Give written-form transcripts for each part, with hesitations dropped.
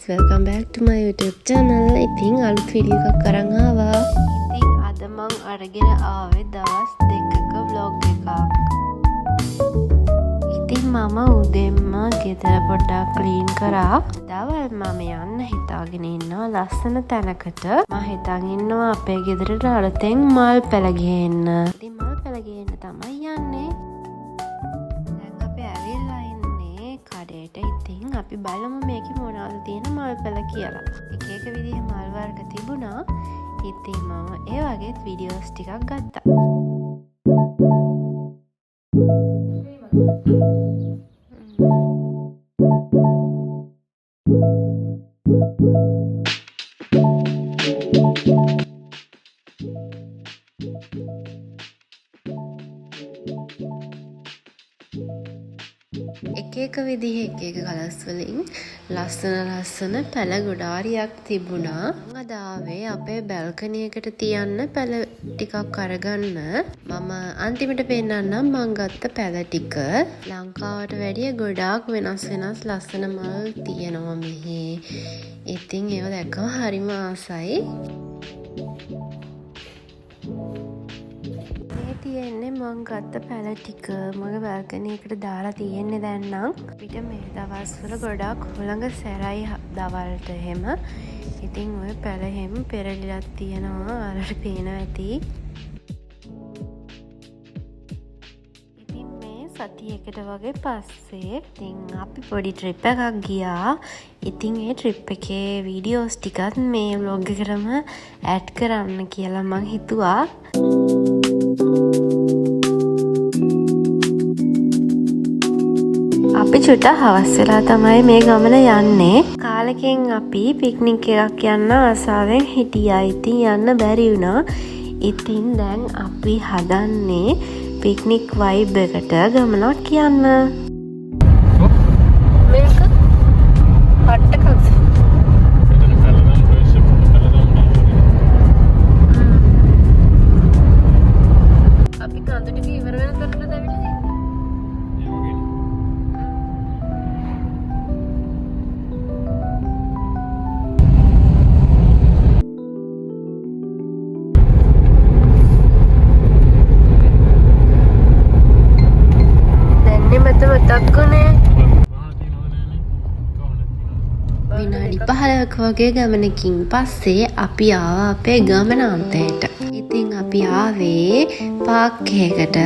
welcome back to my YouTube channel. ඉතින් අලුත් video එකක් අරන් ආවා. ඉතින් අද මං අරගෙන ආවේ දවස් දෙකක vlog එකක්. ඉතින් මම උදෙන්ම ගෙදර පොඩ්ඩක් ක්ලීන් කරා. දවල් මම යන්න හිතාගෙන ඉන්නවා ලස්සන තැනකට. මම හිතාගෙන ඉන්නවා අපේ ගෙදරට අලුතෙන් මල් පැල ගේන්න. ඉතින් මල් පැල ගේන්න තමයි යන්නේ. ඉතින් අපි බලමු මේකේ මොනවද තියෙන මල් පැල කියලා. එක එක විදිහේ මල් වර්ග තිබුණා. ඉතින් මම ඒ වගේ වීඩියෝස් ටිකක් ගත්තා. එක විදිහේ එක කලර්ස් වලින් ලස්සන පැල ගොඩාරියක් තිබුණා. අද ආවේ අපේ බැල්කනි එකට තියන්න පැල ටිකක් අරගන්න. මම අන්තිමට පෙන්නන්නම් මං ගත්ත පැල ටික. ලංකාවට වැඩිය ගොඩාක් වෙනස් ලස්සන මල් තියෙනවා මෙහි. ඉතින් ඒව දැක්කම හරිම ආසයි. තියෙන්නේ මං ගත්ත පැල ටික මගේ බල්කනි එකට දාලා තියෙන්නේ දැන් නම්. අපිට මේ දවස්වල ගොඩාක් හුළඟ සැරයි දවල්ට එහෙම. ඉතින් ඔය පැල හැම පෙරලිලක් තියෙනවා අරට පේනවා ඇති. ඉතින් මේ සතියකට වගේ පස්සේ ඉතින් අපි පොඩි ට්‍රිප් එකක් ගියා. ඉතින් ඒ ට්‍රිප් එකේ වීඩියෝස් ටිකත් මේ ව්ලොග් එකටම ඇඩ් කරන්න කියලා මං හිතුවා. අපි චුට්ටක් හවස් වෙලා තමයි මේ ගමන යන්නේ. කාලෙකින් අපි පික්නික් එකක් යන්න ආසාවෙන් හිටියා. ඉතින් යන්න බැරි වුණා. ඉතින් දැන් අපි හදන්නේ පික්නික් වයිබ් එකට ගමනක් යන්න. මේක හට්ටකක්ද? අපි කන්ද ටික ඉවර වෙනකන් දැවිලා විනාඩි 15ක වගේ ගමනකින් පස්සේ අපි ආවා අපේ ගමනාන්තයට. ඉතින් අපි ආවේ පාක් එකකට.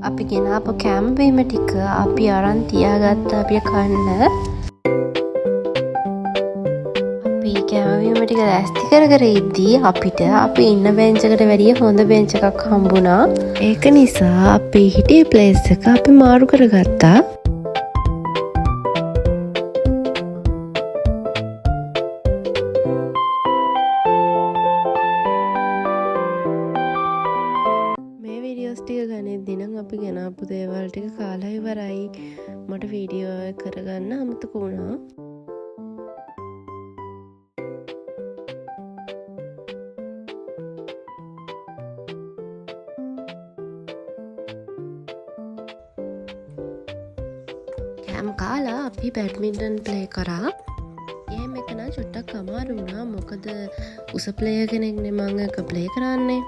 අපි ගෙනාපු කැම්බීම ටික අපි අරන් තියාගත්ත අපි කන්න. අපි කැම්බීම ටික රැස්ති කර ඉද්දී අපිට අපි ඉන්න බෙන්ච් එකට වැඩිය හොඳ බෙන්ච් එකක් හම්බුණා. ඒක නිසා අපි හිටියේ ප්ලේස් එක අපි මාරු කරගත්තා. අපි ගෙනාපු දේවල් ටික කාලා ඉවරයි. මට වීඩියෝ එක කරගන්න අමතක වුණා. කැම් කාලා අපි බැඩ්මින්ටන් ප්ලේ කරා. ගේම් එක නම් චුට්ටක් අමාරු වුණා. මොකද උස ප්ලේයර් කෙනෙක්නේ මම එක ප්ලේ කරන්නේ.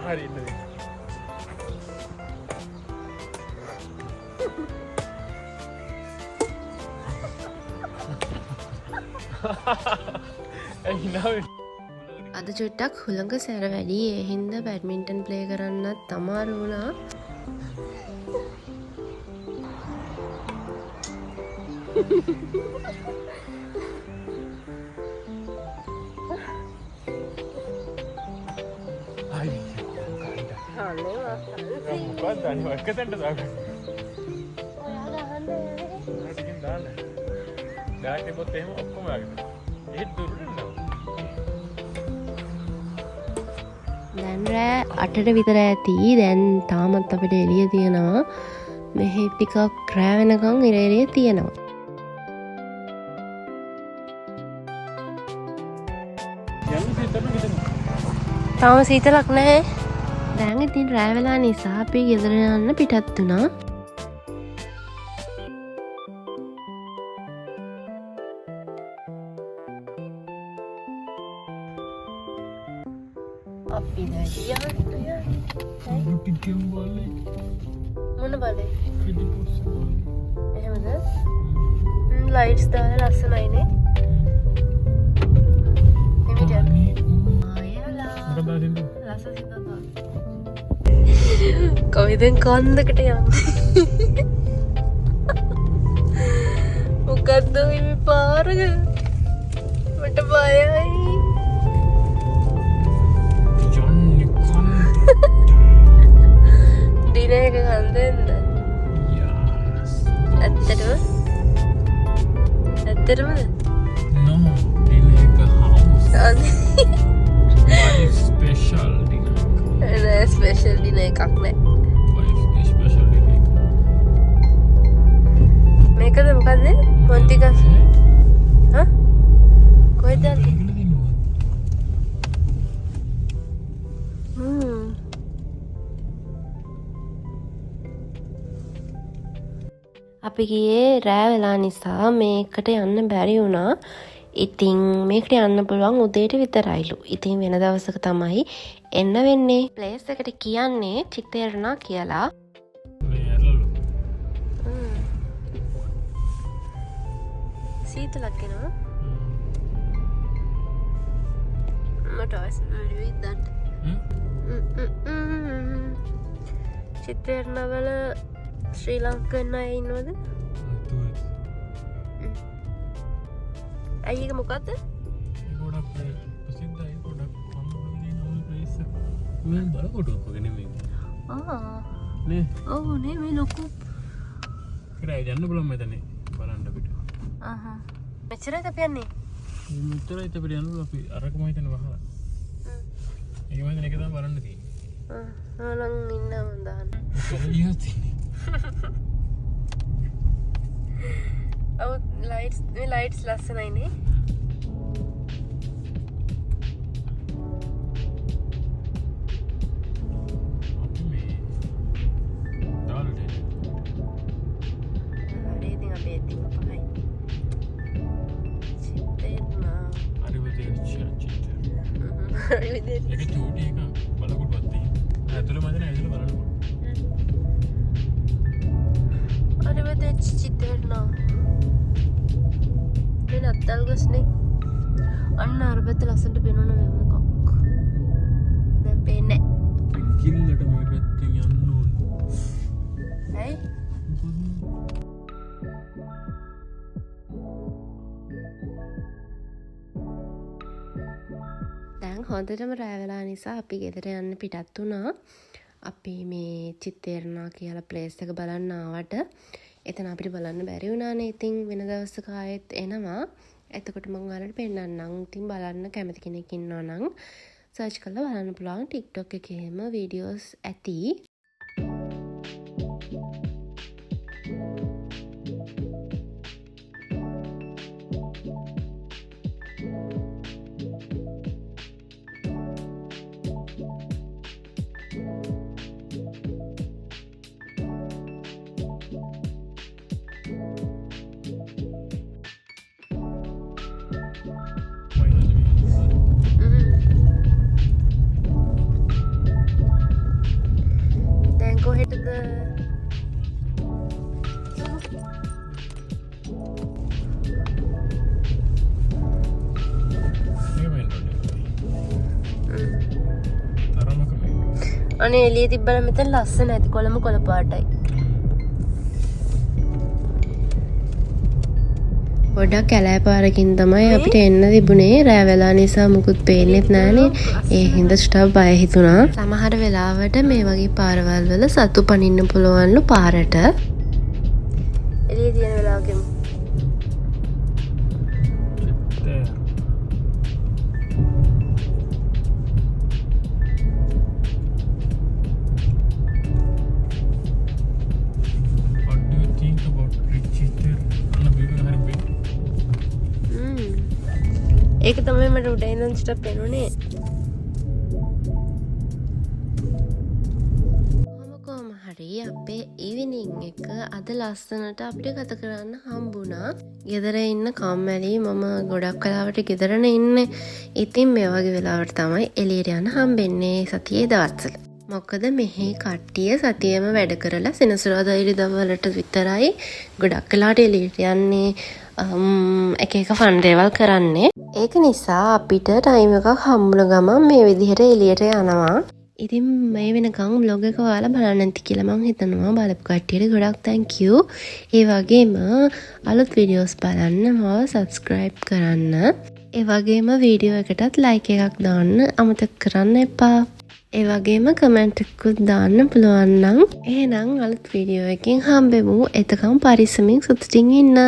හරි ඉන්න අද චුට්ටක් හුළඟ සැර වැඩි. ඒ හින්දා බැඩ්මින්ටන් ප්ලේ කරන්නත් අමාරු වුණා. මොකක්ද අනිවා එක තැනට දාගන්න. ටිකකින් දාන්න. දාන්න පොත් එහෙම ඔක්කොම දාගන්න. ඒත් දුරට නෝ. දැන් රෑ 8ට විතර ඇති. දැන් තාමත් අපිට එළිය තියෙනවා. මෙහි ටිකක් රෑ වෙනකන් ඉර තියෙනවා. තාම සීතලක් නැහැ. දැන් ඉතින් රෑ වෙලා නිසා අපි ගෙදර යන්න පිටත් වුණා. අපි දැන් මොන බලේ? එහෙමද? ලයිට්ස් දාලා ලස්සනයිනේ. කොයිදෙන් කන්දකට යන්න මොකක්ද මේ පාරක මට බයයි දින එක කන්දෙන්ද ඇත්තටමද ස්පෙෂල් දින එකක් නෑ මේකද මොකක්ද මොන්ටිකස් කොහෙද අපි ගියේ රෑ වෙලා නිසා මේකට යන්න බැරි වුණා. ඉතින් මේකට යන්න පුළුවන් උදේට විතරයිලු. ඉතින් වෙන දවසක තමයි එන්න වෙන්නේ. ප්ලේස් එකට කියන්නේ චිත්තේරණා කියලා. සීතලක් එනවා. මට අවශ්‍ය දන්න. චිත්තේරණා වල ශ්‍රී ලංකන් අය ඉන්නවද? ඇයි ඒක මොකද්ද? ගොඩක් ප්‍රසිද්ධයි ගොඩක් සම්බන්ධයි නම ප්ලේස් එක. මම බලකොටුවක් වගේ නෙමෙයි. නේ? ඔව් නේ මේ ලොකු. කරා යන්න බලමු මෙතන බලන්න අපිට. මෙච්චරද අපි යන්නේ? මෙච්චරයි අපිට යන්න අපි අරකම හිතන වහලා. ඒක මම දැන් එක තමයි බලන්න තියෙන්නේ. ආනං ඉන්න මන් දාන්න. කොහේ තියෙන්නේ? ඔව් ලයිට්ස් ලස්සනයිනේ. අපි මේ ඩාල්ටේ. හරි ඉතින් අපි ඉතින් පහයි. චිත්තේරණා. ඒක චූටි එක බලකොටුවක් තියෙනවා. ඇතුළේ මම දැන් ඇවිල්ලා බලන්න ඕන. අරවදේ චිත්තේරණා. මේ නත්තල් ගස්නේ. අන්න අරබත ලස්සනට පේනවන වෙන එකක්. දැන් පේන්නේ නැහැ. කිල්ලට මේ පැත්තෙන් යන්න ඕන. ඇයි? දැන් හොඳටම රෑ වෙලා නිසා අපි ගෙදර යන්න පිටත් වුණා. අපි මේ චිත්තේරණා කියලා ප්ලේස් එක බලන්න ආවට එතන අපිට බලන්න බැරි වුණානේ. ඉතින් වෙන දවසක ආයෙත් එනවා. එතකොට මම ඔයාලට පෙන්නන්නම්. ඉතින් බලන්න කැමති කෙනෙක් ඉන්නවා නම් සර්ච් කරලා බලන්න පුළුවන්. TikTok එකේ එහෙම වීඩියෝස් ඇති. දැන් කොහෙටද? අනේ එළිය තිබ්බම මෙතන ලස්සන ඇති කොළම කොළ පාටයි. ගොඩක් කැලෑ පාරකින් තමයි අපිට එන්න තිබුණේ. රෑ වෙලා නිසා මුකුත් පේන්නෙත් නෑනේ. ඒ හින්දා ස්ටව් බය හිතුණා. සමහර වෙලාවට මේ වගේ පාරවල් වල සතු පනින්න පුළුවන්ලු පාරට. එළිය තියෙන වෙලාවකම ඒක තමයි මට උඩ ඉඳන් ස්ටොප් වෙනුනේ. අපේ ඉවිනිං එක අද ලස්සනට අපිට ගත කරන්න හම්බුණා. ගෙදර ඉන්න කම්මැලි මම ගොඩක් කලාවට ගෙදරන ඉන්න. ඉතින් මේ වගේ වෙලාවට තමයි එළියට යන්න හම්බෙන්නේ සතියේ දවස්වල. මොකද මෙහි කට්ටිය සතියෙම වැඩ කරලා සෙනසුරාදා ඉරිදවලට විතරයි ගොඩක් කලාට එළියට යන්නේ එක ෆන් දේවල් කරන්නේ. ඒක නිසා අපිට ටයිම් එකක් හම්බුන ගමන් මේ විදිහට එළියට යනවා. ඉතින් මේ වෙනකම් බ්ලොග් එක ඔයාලා බලන්න නැති කියලා මං හිතනවා. බලපු කට්ටියට ගොඩක් thank you. ඒ වගේම අලුත් වීඩියෝස් බලන්න මාව subscribe කරන්න. ඒ වගේම වීඩියෝ එකටත් like එකක් දාන්න අමතක කරන්න එපා. ඒ වගේම කමෙන්ට් එකකුත් දාන්න පුළුවන් නම්. එහෙනම් අලුත් වීඩියෝ එකකින් හම්බෙමු. එතකම් පරිස්සමින් සුදුසින් ඉන්න.